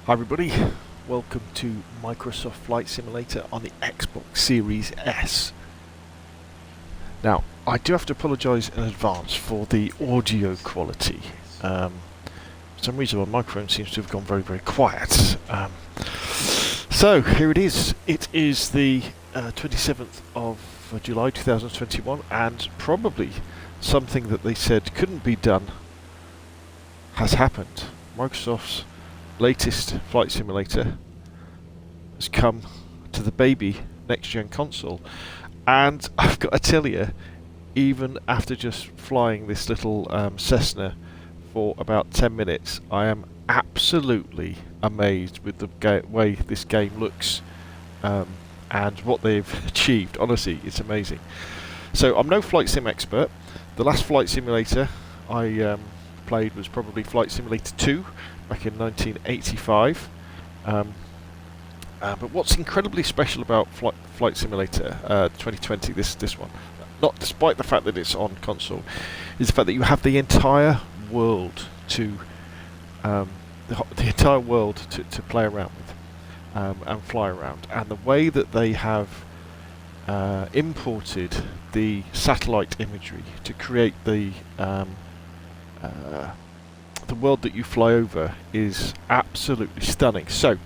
Hi everybody, welcome to Microsoft Flight Simulator on the Xbox Series S. Now, I do have to apologise in advance for the audio quality. For some reason my microphone seems to have gone very, very quiet. So, here it is. It is the 27th of July 2021, and probably something that they said couldn't be done has happened. Microsoft's latest flight simulator has come to the baby next-gen console, and I've got to tell you, even after just flying this little Cessna for about 10 minutes, I am absolutely amazed with the way this game looks and what they've achieved. Honestly, it's amazing. So I'm no flight sim expert. The last flight simulator I played was probably Flight Simulator 2 back in 1985. But what's incredibly special about Flight Simulator 2020, this one, not despite the fact that it's on console, is the fact that you have the entire world to the entire world to play around with and fly around, and the way that they have imported the satellite imagery to create the world that you fly over is absolutely stunning. So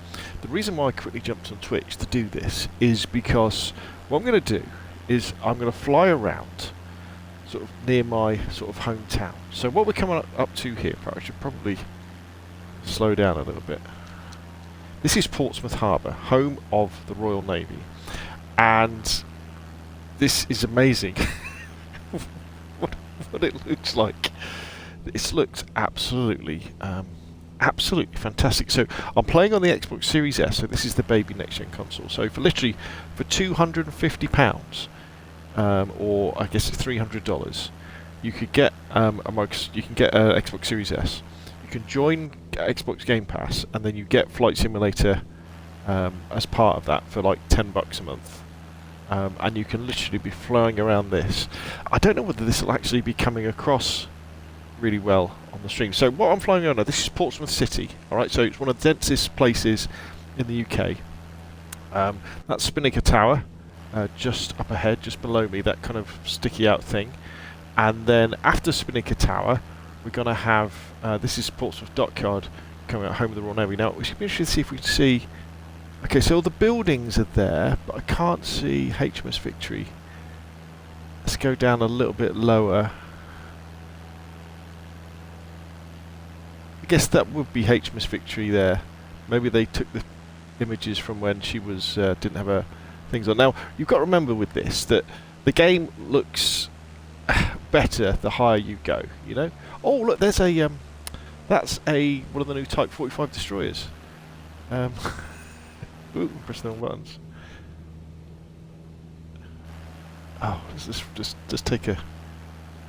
the reason why I quickly jumped on Twitch to do this is because what I'm going to do is I'm going to fly around sort of near my sort of hometown. So what we're coming up to here, I should probably slow down a little bit. This is Portsmouth Harbour, home of the Royal Navy, and this is amazing. what it looks like. It's looked absolutely fantastic. So I'm playing on the Xbox Series S, so this is the baby next-gen console. So for literally for £250, or I guess it's $300, you could get an Xbox Series S. You can join Xbox Game Pass, and then you get Flight Simulator as part of that for like $10 a month. And you can literally be flying around this. I don't know whether this will actually be coming across really well on the stream. So what I'm flying around now, this is Portsmouth City, alright, so it's one of the densest places in the UK. That's Spinnaker Tower, just up ahead, just below me, that kind of sticky out thing. And then after Spinnaker Tower, we're going to have, this is Portsmouth Dockyard, coming out, home of the Royal Navy. Now, we should be interested to see if we can see, okay, so all the buildings are there, but I can't see HMS Victory. Let's go down a little bit lower. I guess that would be HMS Victory there. Maybe they took the images from when she was didn't have her things on. Now you've got to remember with this that the game looks better the higher you go. You know. Oh look, there's a that's one of the new Type 45 destroyers. Ooh, press the wrong buttons. Oh, let's just take a.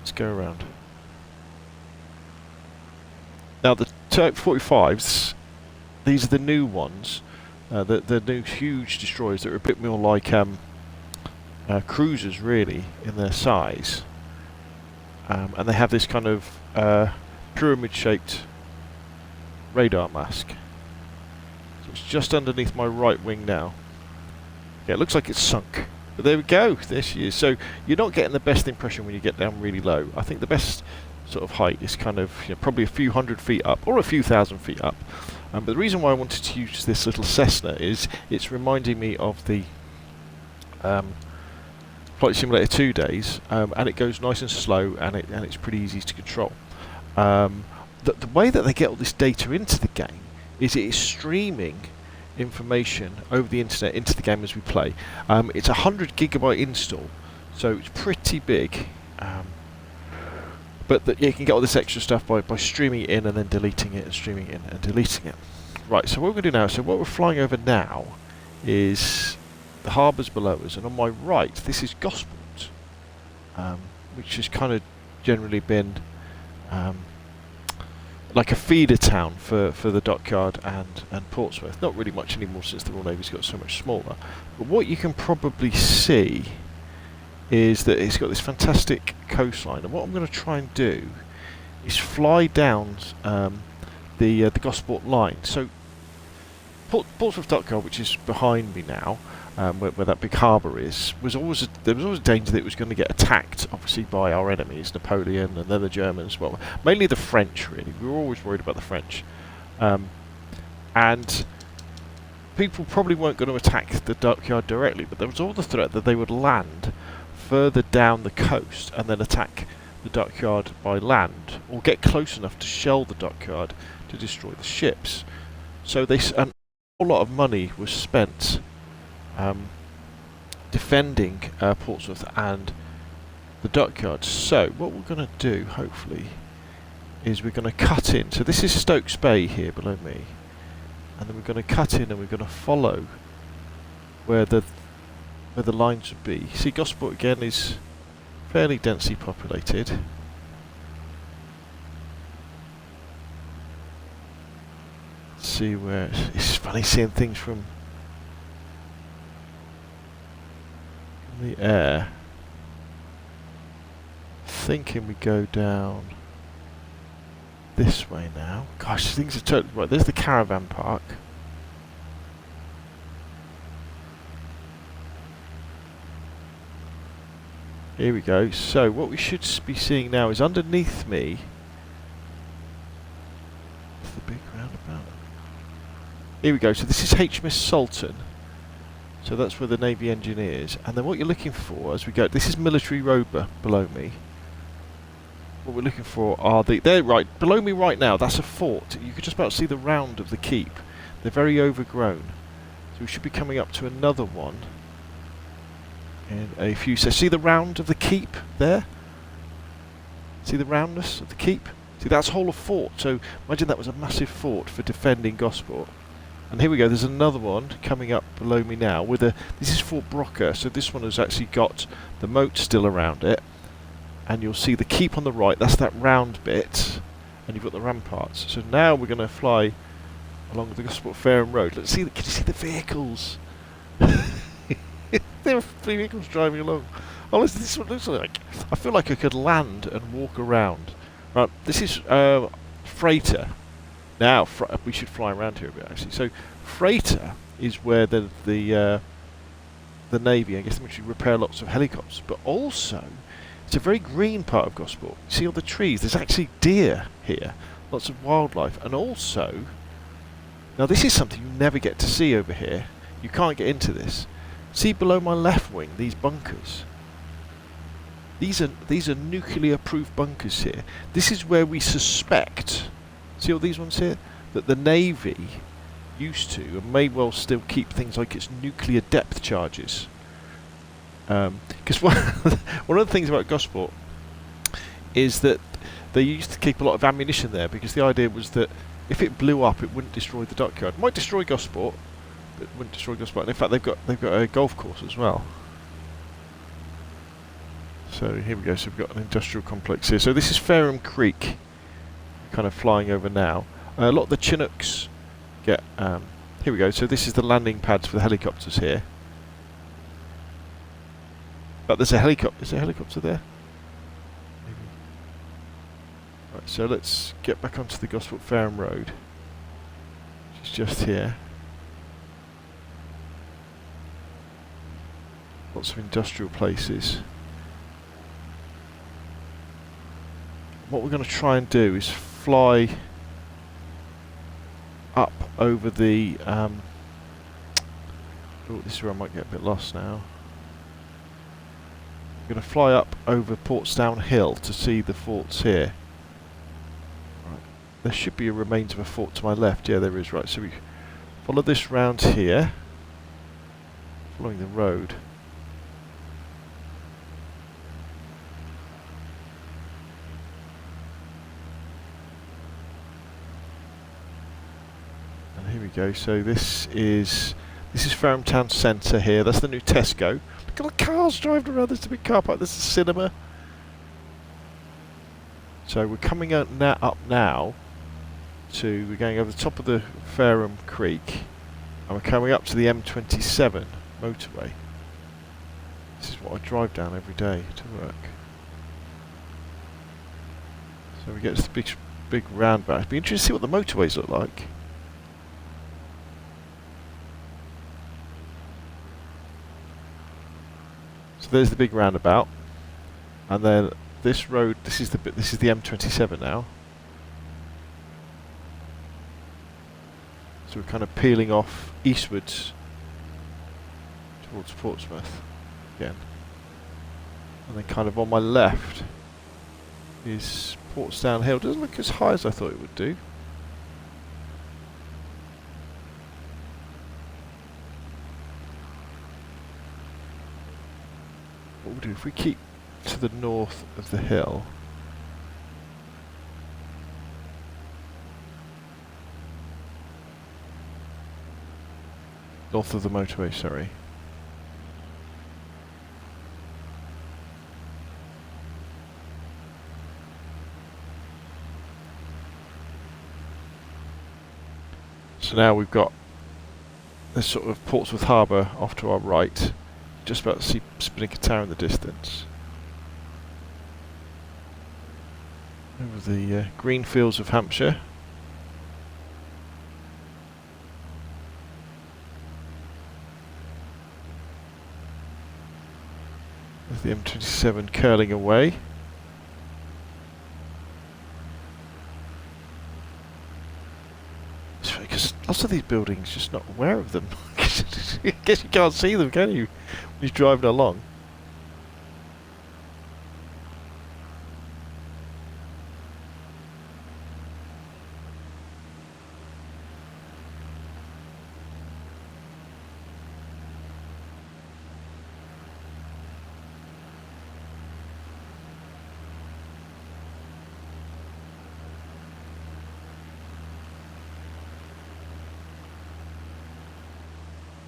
Let's go around. Now the Type 45s, these are the new ones, the new huge destroyers that are a bit more like cruisers really in their size, and they have this kind of pyramid-shaped radar mask. So it's just underneath my right wing now. Yeah, it looks like it's sunk, but there we go. There she is. So you're not getting the best impression when you get down really low. I think the best sort of height is kind of probably a few hundred feet up or a few thousand feet up. But the reason why I wanted to use this little Cessna is it's reminding me of the Flight Simulator 2 days, and it goes nice and slow, and it's pretty easy to control. The way that they get all this data into the game is it is streaming information over the internet into the game as we play. It's a 100 gigabyte install, so it's pretty big. But you can get all this extra stuff by streaming it in and then deleting it and streaming it in and deleting it. Right, so what we're going to do now, so what we're flying over now is the harbours below us, and on my right this is Gosport, which has kind of generally been like a feeder town for the Dockyard and Portsmouth. Not really much anymore since the Royal Navy's got so much smaller. But what you can probably see is that it's got this fantastic coastline, and what I'm going to try and do is fly down the Gosport line. So Portsmouth Dockyard, which is behind me now, where that big harbour is, there was always a danger that it was going to get attacked, obviously by our enemies, Napoleon and then the Germans. Well, mainly the French, really. We were always worried about the French, and people probably weren't going to attack the dockyard directly, but there was all the threat that they would land further down the coast and then attack the dockyard by land, or get close enough to shell the dockyard to destroy the ships. So an awful lot of money was spent defending Portsmouth and the dockyard. So what we're going to do, hopefully, is we're going to cut in. So this is Stokes Bay here below me, and then we're going to cut in and we're going to follow where the lines would be. See, Gosport again is fairly densely populated. Let's see where it's funny seeing things from the air. Thinking we go down this way now. Gosh, things are totally right. There's the caravan park. Here we go. So what we should be seeing now is underneath me. What's the big roundabout? Here we go. So this is HMS Sultan. So that's where the Navy engineers. And then what you're looking for as we go, this is Military Road below me. What we're looking for are they're right below me right now. That's a fort. You could just about see the round of the keep. They're very overgrown. So we should be coming up to another one in a few seconds. See the round of the keep there? See the roundness of the keep? See, that's a whole of fort. So imagine that was a massive fort for defending Gosport. And here we go, there's another one coming up below me now. This is Fort Brocker, so this one has actually got the moat still around it. And you'll see the keep on the right, that's that round bit. And you've got the ramparts. So now we're going to fly along the Gosport Fareham Road. Let's see, can you see the vehicles? There are vehicles driving along. Honestly, this is what it looks like. I feel like I could land and walk around. Right, this is freighter. Now we should fly around here a bit actually. So freighter is where the Navy, I guess, they actually repair lots of helicopters, but also it's a very green part of Gosport. You see all the trees. There's actually deer here, lots of wildlife, and also now this is something you never get to see over here. You can't get into this. See below my left wing these bunkers. These are nuclear-proof bunkers here. This is where we suspect. See all these ones here? That the Navy used to, and may well still keep things like its nuclear depth charges. Because one of the things about Gosport is that they used to keep a lot of ammunition there, because the idea was that if it blew up, it wouldn't destroy the dockyard. It might destroy Gosport, but it wouldn't destroy Gosport. And in fact, they've got a golf course as well. So here we go. So we've got an industrial complex here. So this is Fareham Creek, kind of flying over now. A lot of the Chinooks get. Here we go. So this is the landing pads for the helicopters here. But there's a helicopter. Is there a helicopter there? Maybe. Right. So let's get back onto the Gosport Fareham Road, which is just here. Lots of industrial places. What we're going to try and do is fly up over the oh, this is where I might get a bit lost now. I'm going to fly up over Portsdown Hill to see the forts here. Right. There should be a remains of a fort to my left. Yeah, there is. Right, so we follow this round here, following the road. Here we go. So this is Fareham Town Centre here. That's the new Tesco. Look at the cars driving around. There's a big car park. There's a cinema. So we're coming out up now to, we're going over the top of the Fareham Creek, and we're coming up to the M27 motorway. This is what I drive down every day to work. So we get to the big roundabout. It'd be interesting to see what the motorways look like. there's the big roundabout, and then this road. This is the M27 now. So we're kind of peeling off eastwards towards Portsmouth again, and then kind of on my left is Portsdown Hill. Doesn't look as high as I thought it would do. What we'll do if we keep to the north of the hill. North of the motorway, sorry. So now we've got this sort of Portsmouth Harbour off to our right. Just about to see Spinnaker Tower in the distance. Over the green fields of Hampshire. There's the M27 curling away. Because lots of these buildings, just not aware of them. I guess you can't see them, can you, when you're driving along?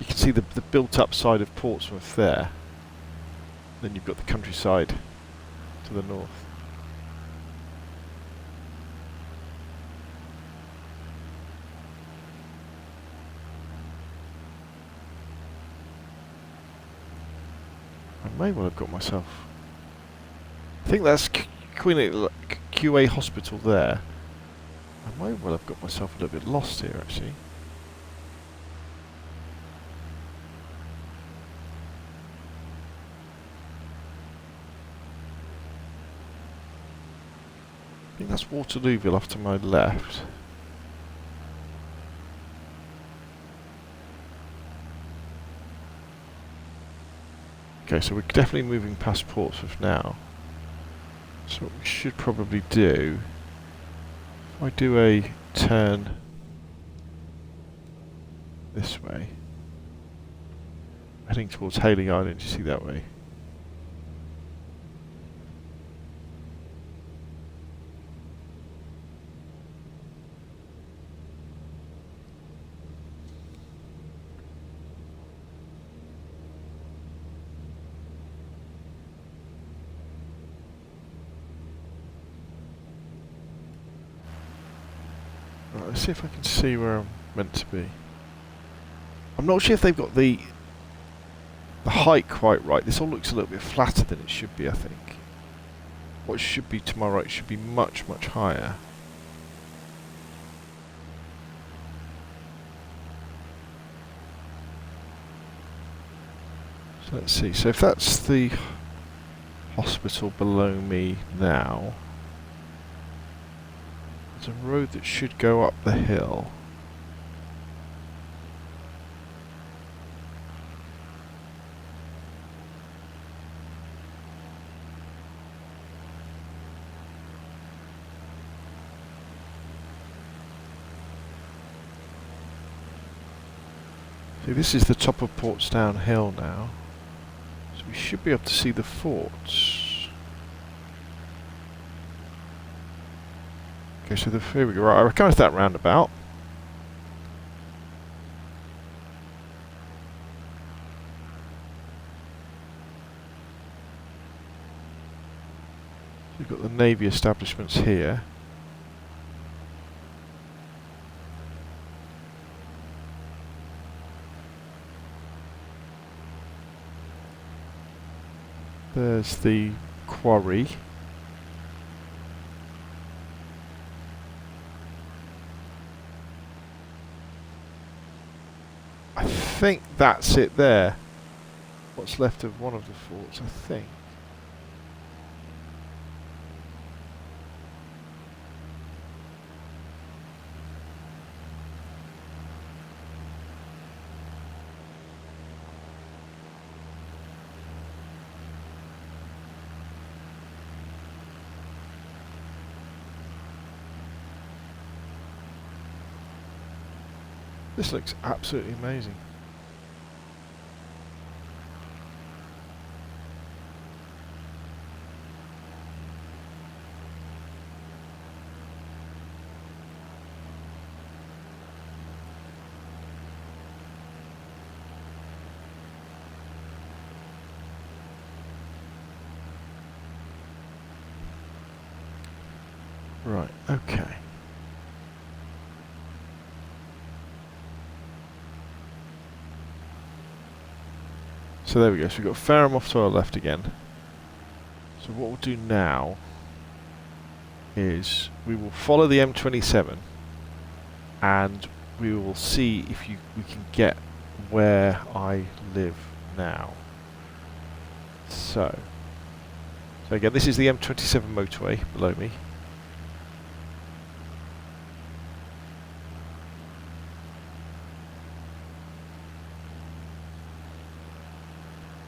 You can see the built-up side of Portsmouth there. Then you've got the countryside to the north. I may well have got myself... I think that's QA Hospital there. I may well have got myself a little bit lost here, actually. I think that's Waterlooville off to my left. Okay, so we're definitely moving past Portsmouth now. So what we should probably do, if I do a turn this way, heading towards Hailing Island, you see that way. Right, let's see if I can see where I'm meant to be. I'm not sure if they've got the height quite right. This all looks a little bit flatter than it should be, I think. What should be to my right should be much, much higher. So let's see. So if that's the hospital below me now, there's a road that should go up the hill. See, this is the top of Portsdown Hill now, so we should be able to see the forts. Okay, so here we go. Right, I recognise that roundabout. We've got the Navy establishments here. There's the quarry. I think that's it there. what's left of one of the forts, I think. This looks absolutely amazing. Right, okay. So there we go, so we've got Fareham off to our left again. So what we'll do now is we will follow the M27 and we will see if we can get where I live now. So again, this is the M27 motorway below me.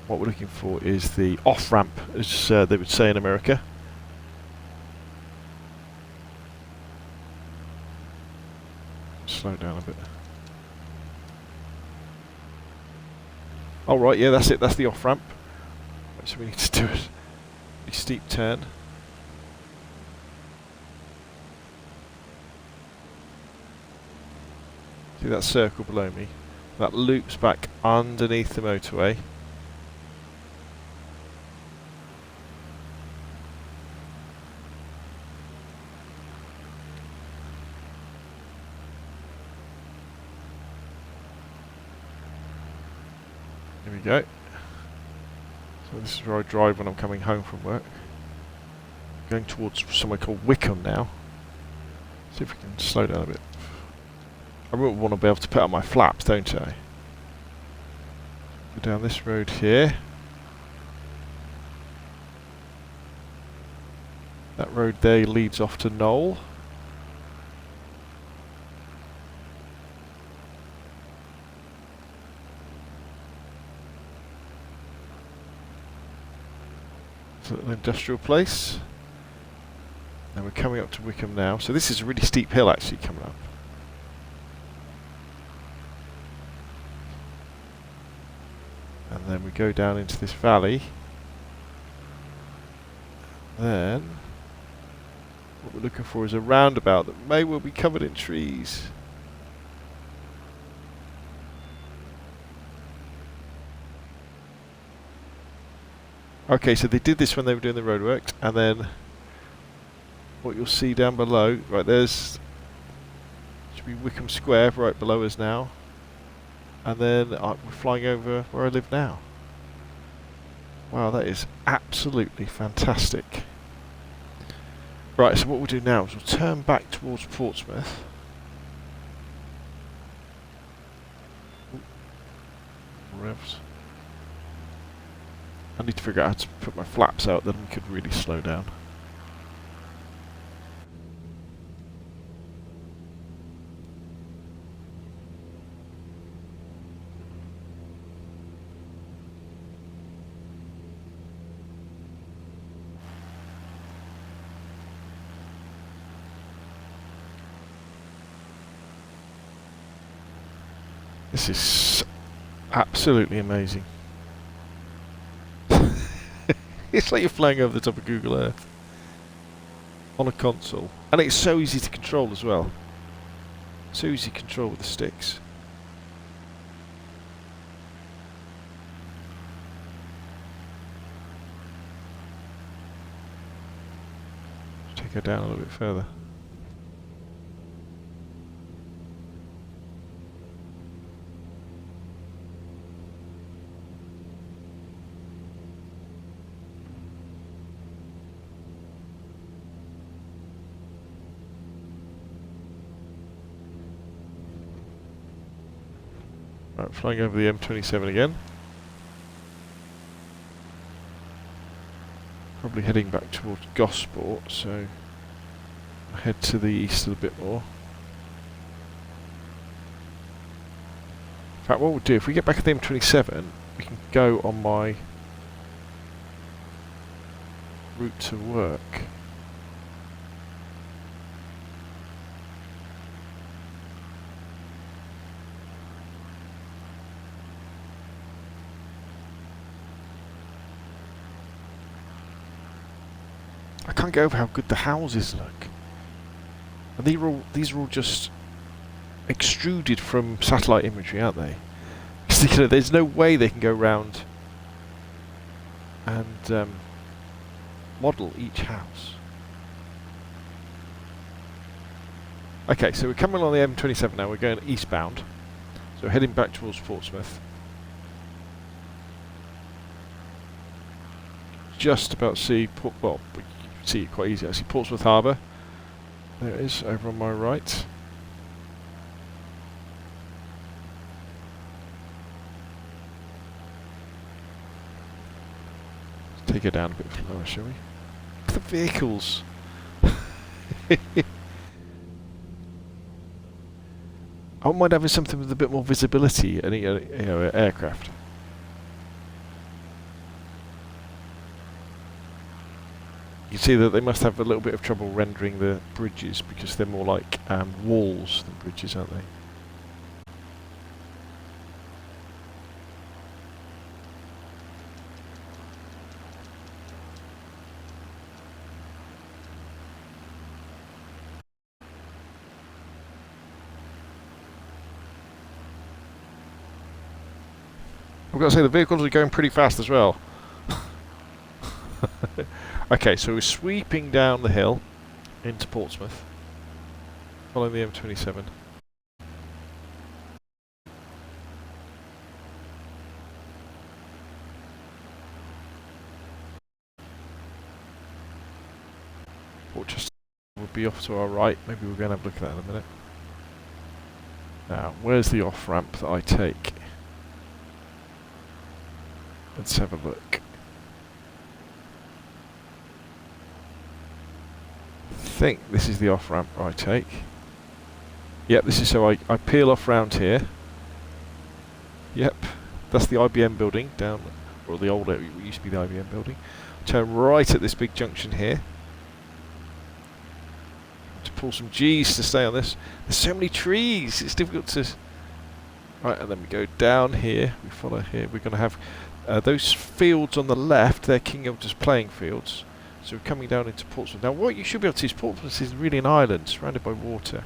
What we're looking for is the off-ramp, as they would say in America. Slow down a bit. Oh right, yeah, that's it, that's the off-ramp. So we need to do a steep turn. See that circle below me? That loops back underneath the motorway. Here we go. So this is where I drive when I'm coming home from work. Going towards somewhere called Wickham now. See if we can slow down a bit. I really want to be able to put out my flaps, don't I? Go down this road here. That road there leads off to Knoll. An industrial place, and we're coming up to Wickham now. So this is a really steep hill actually coming up. And then we go down into this valley. Then what we're looking for is a roundabout that may well be covered in trees. Okay, so they did this when they were doing the roadworks, and then what you'll see down below, right there's, should be Wickham Square right below us now, and then we're flying over where I live now. Wow, that is absolutely fantastic. Right, so what we'll do now is we'll turn back towards Portsmouth. Ooh, revs. I need to figure out how to put my flaps out, then we could really slow down. This is absolutely amazing. It's like you're flying over the top of Google Earth on a console, and it's so easy to control as well. So easy to control with the sticks. Take her down a little bit further. Right, flying over the M27 again. probably heading back towards Gosport, so I'll head to the east a little bit more. In fact, what we'll do, if we get back at the M27, we can go on my route to work. I can't get over how good the houses look. And these are all just extruded from satellite imagery, aren't they? Because there's no way they can go round and model each house. Okay, so we're coming along the M27 now. We're going eastbound, so heading back towards Portsmouth. Just about to see well, you can see it quite easy. I see Portsmouth Harbour. There it is, over on my right. Let's take it down a bit lower, shall we? Look at the vehicles. I wouldn't mind having something with a bit more visibility, and aircraft. You can see that they must have a little bit of trouble rendering the bridges because they're more like walls than bridges, aren't they? I've got to say the vehicles are going pretty fast as well. Okay, so we're sweeping down the hill into Portsmouth, following the M27. Portsmouth would be off to our right. Maybe we're going to have a look at that in a minute. Now, where's the off-ramp that I take? Let's have a look. I think this is the off-ramp I take. Yep, this is so I peel off round here. Yep, that's the IBM building down, or the old, it used to be the IBM building. Turn right at this big junction here. To pull some G's to stay on this. There's so many trees, it's difficult to... Right, and then we go down here, we follow here. We're going to have those fields on the left, they're King Elder's playing fields. So we're coming down into Portsmouth. Now what you should be able to see is Portsmouth is really an island surrounded by water.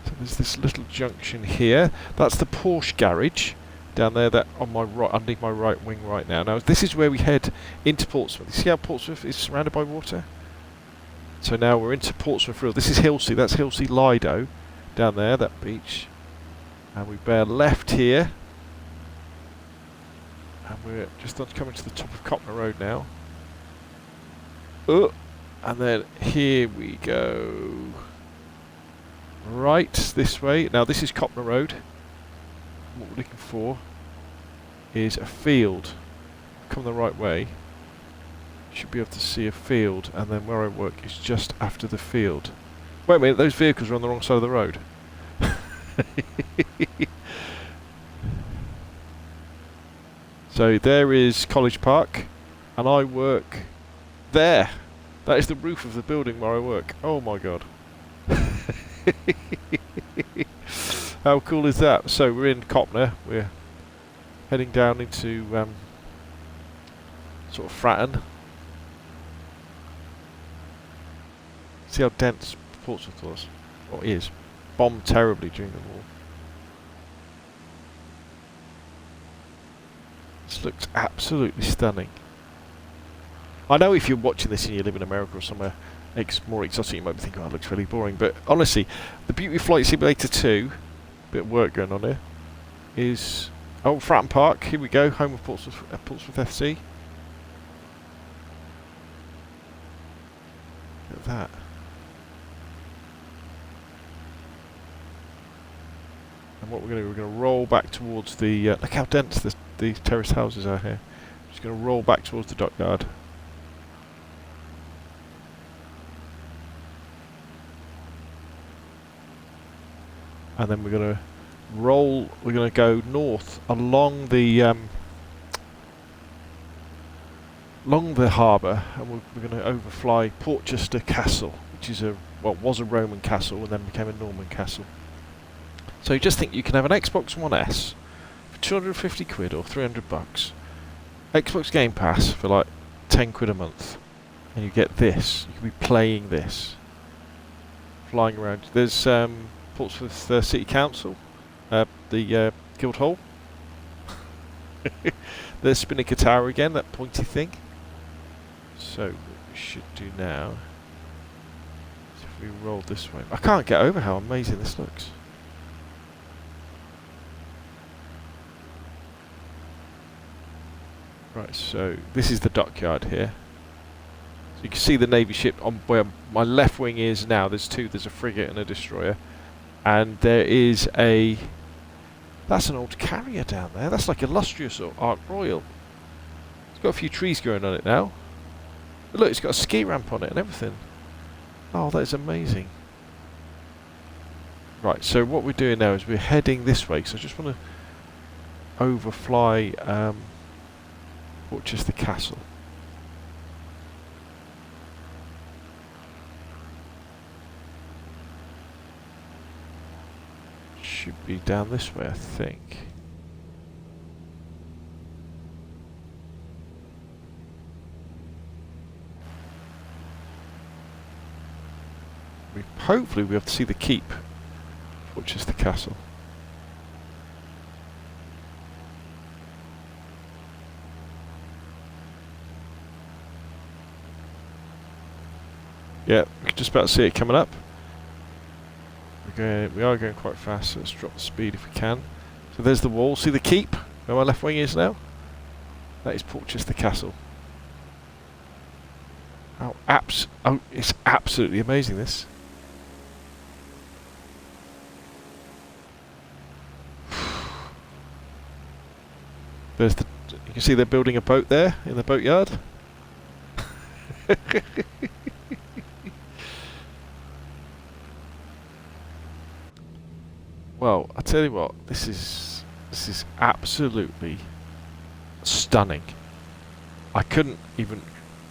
So there's this little junction here. That's the Porsche garage down there, that on my right, underneath my right wing right now. Now this is where we head into Portsmouth. You see how Portsmouth is surrounded by water? So now we're into Portsmouth Real. This is Hilsea, that's Hilsea Lido down there, that beach. And we bear left here. And we're just coming to the top of Copner Road now. And then here we go. Right, this way. Now this is Copner Road. What we're looking for is a field. Come the right way. You should be able to see a field, and then where I work is just after the field. Wait a minute, those vehicles are on the wrong side of the road. So there is College Park, and I work there. That is the roof of the building where I work. Oh my god. How cool is that? So we're in Copner. We're heading down into sort of Fratton. See how dense Portsmouth was, or is. Bombed terribly during the war. This looks absolutely stunning. I know if you're watching this and you live in America or somewhere more exotic, you might be thinking, oh, it looks really boring. But honestly, the beauty of Flight Simulator 2, bit of work going on here, is... Oh, Fratton Park, here we go, home of Portsmouth FC. Look at that. And what we're going to do, we're going to roll back towards the... look how dense these terraced houses are here. Just going to roll back towards the dockyard. and then we're going to roll. We're going to go north along the harbour, and we're going to overfly Portchester Castle, which is was a Roman castle and then became a Norman castle. So you just think you can have an Xbox One S for 250 quid or 300 bucks, Xbox Game Pass for like 10 quid a month, and you get this. You can be playing this, flying around. There's Portsmouth City Council, the Guildhall. There's Spinnaker Tower again, that pointy thing. So what we should do now is if we roll this way. I can't get over how amazing this looks. Right, so this is the dockyard here. So you can see the Navy ship on where my left wing is now. There's two. There's a frigate and a destroyer. And there is a... That's an old carrier down there. That's like Illustrious or Ark Royal. It's got a few trees growing on it now. But look, it's got a ski ramp on it and everything. Oh, that is amazing. Right, so what we're doing now is we're heading this way. So I just want to overfly Portchester Castle. Should be down this way, I think. Hopefully we'll be able to see the keep, which is the castle. Yeah, we can just about see it coming up. We are going quite fast, so let's drop the speed if we can. So there's the wall. See the keep where my left wing is now? That is Portchester Castle. Oh, it's absolutely amazing, this. You can see they're building a boat there in the boatyard. Well, I tell you what, this is absolutely stunning. I couldn't even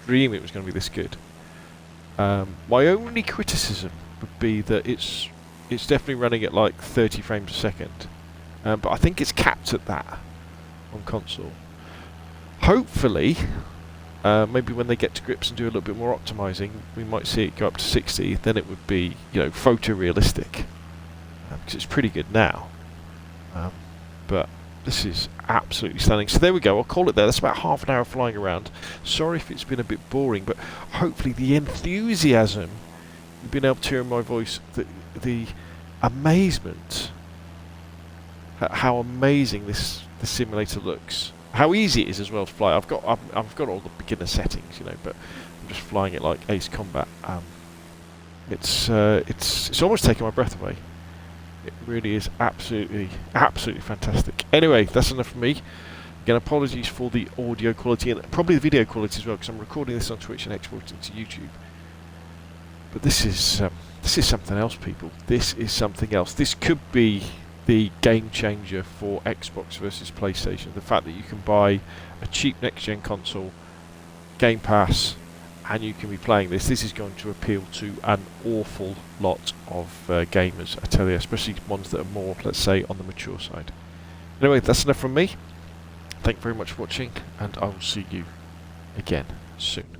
dream it was going to be this good. My only criticism would be that it's definitely running at like 30 frames a second, but I think it's capped at that on console. Hopefully, maybe when they get to grips and do a little bit more optimizing, we might see it go up to 60. Then it would be, photorealistic. Because it's pretty good now, but this is absolutely stunning. So there we go, I'll call it there. That's about half an hour flying around. Sorry if it's been a bit boring, but hopefully the enthusiasm, you've been able to hear in my voice, the amazement at how amazing this simulator looks, how easy it is as well to fly. I've got all the beginner settings, but I'm just flying it like Ace Combat. It's almost taking my breath away. It really is absolutely fantastic. Anyway, that's enough from me. Again, apologies for the audio quality and probably the video quality as well, because I'm recording this on Twitch and exporting it to YouTube. But this is something else, people. This is something else. This could be the game changer for Xbox versus PlayStation. The fact that you can buy a cheap next-gen console, Game Pass, and you can be playing this. This is going to appeal to an awful lot of gamers, I tell you, especially ones that are more, let's say, on the mature side. Anyway, that's enough from me. Thank you very much for watching, and I will see you again soon.